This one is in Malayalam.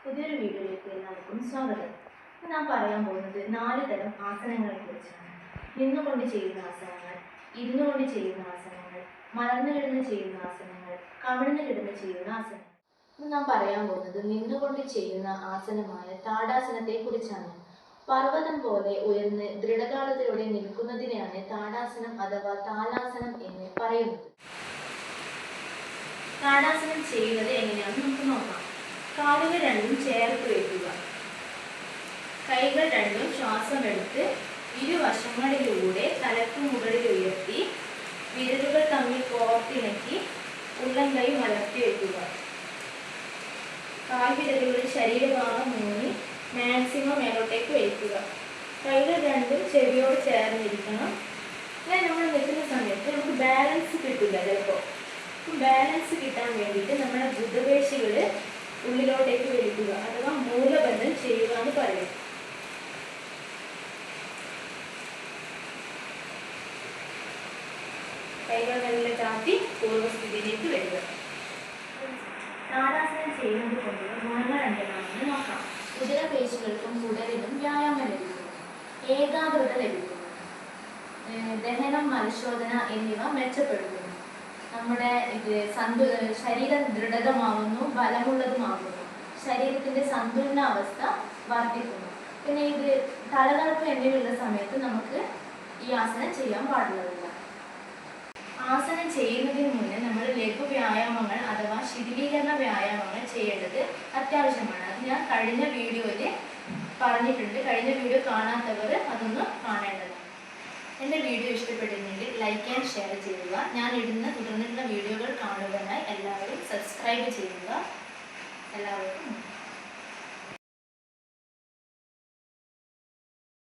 പുതിയൊരു വീഡിയോയിലേക്ക് എല്ലാവർക്കും സ്വാഗതം. ഞാൻ പറയാൻ പോകുന്നത് 4 തരം ആസനങ്ങളെ കുറിച്ചാണ്. നിന്നുകൊണ്ട് ചെയ്യുന്ന ആസനങ്ങൾ, ഇരുന്നു കൊണ്ട് ചെയ്യുന്ന ആസനങ്ങൾ, മലർന്നു കിടന്ന് ചെയ്യുന്ന ആസനങ്ങൾ, കമിഴ്ന്നു കിടന്ന് ചെയ്യുന്ന ആസനങ്ങൾ. ഞാൻ പറയാൻ പോകുന്നത് നിന്നുകൊണ്ട് ചെയ്യുന്ന ആസനമായ താടാസനത്തെ കുറിച്ചാണ്. പർവ്വതം പോലെ ഉയർന്ന് ദൃഢകാലത്തോടെ നിൽക്കുന്നതിനെയാണ് താടാസനം അഥവാ താലാസനം എന്ന് പറയുന്നത്. താടാസനം ചെയ്യുന്നത് എങ്ങനെയാണെന്ന് നമുക്ക് നോക്കാം. കാലുകൾ രണ്ടും ചേർത്ത് വയ്ക്കുക. കൈകൾ രണ്ടും ശ്വാസമെടുത്ത് ഇരുവശങ്ങളിലൂടെ തലക്ക് മുകളിൽ ഉയർത്തി വിരലുകൾ തമ്മിൽ കോർത്തിണക്കി ഉള്ളം കൈ മലർത്തി വയ്ക്കുക. കാൽവിരലുകൾ ശരീരഭാഗം മൂന്നി മാക്സിമം മേലോട്ടേക്ക് വയ്ക്കുക. കൈകൾ രണ്ടും ചെവിയോട് ചേർന്നിരിക്കണം. അങ്ങനെ നമ്മൾ നിൽക്കുന്ന സമയത്ത് നമുക്ക് ബാലൻസ് കിട്ടില്ല. ചിലപ്പോൾ ബാലൻസ് കിട്ടാൻ വേണ്ടിയിട്ട് നമ്മുടെ ബുധപേശികൾ ഉള്ളിലോട്ടേക്ക് വലിക്കുക അഥവാ മൂലബന്ധം ചെയ്യുക എന്ന് പറയും. കൈകൾ മെല്ലെ ചാത്തി പൂർവ്വസ്ഥിതിയിലേക്ക് വരിക. താടാസനം ചെയ്യുന്നത് കൊണ്ടുള്ള ഗുണങ്ങൾ എന്തെല്ലാമെന്ന് നോക്കാം. ഉദരപേശികൾക്കും കുടലിനും വ്യായാമം ലഭിക്കുന്നു, ഏകാഗ്രത ലഭിക്കുന്നു, ദഹനം, മലശോധന എന്നിവ മെച്ചപ്പെടുത്തുന്നു, നമ്മുടെ ശരീരം ദൃഢമാവുന്നു, ബലമുള്ളതുമാകുന്നു, ശരീരത്തിന്റെ സന്തുലനാവസ്ഥ വർദ്ധിക്കുന്നു. പിന്നെ തലകറക്കം എന്നിവയുള്ള സമയത്ത് നമുക്ക് ഈ ആസനം ചെയ്യാൻ പാടുള്ളതില്ല. ആസനം ചെയ്യുന്നതിന് മുന്നേ നമ്മൾ ലഘു വ്യായാമങ്ങൾ അഥവാ ശിഥിലീകരണ വ്യായാമങ്ങൾ ചെയ്യേണ്ടത് അത്യാവശ്യമാണ്. അത് ഞാൻ കഴിഞ്ഞ വീഡിയോയിൽ പറഞ്ഞിട്ടുണ്ട്. കഴിഞ്ഞ വീഡിയോ കാണാത്തവർ അതൊന്ന് കാണേണ്ടതാണ്. എൻ്റെ വീഡിയോ ഇഷ്ടപ്പെട്ടിരുന്നെങ്കിൽ ലൈക്ക് ആൻഡ് ഷെയർ ചെയ്യുക. ഞാൻ ഇടുന്ന തുടർന്നുള്ള വീഡിയോകൾ കാണുവാനായി എല്ലാവരും സബ്സ്ക്രൈബ് ചെയ്യുക. എല്ലാവർക്കും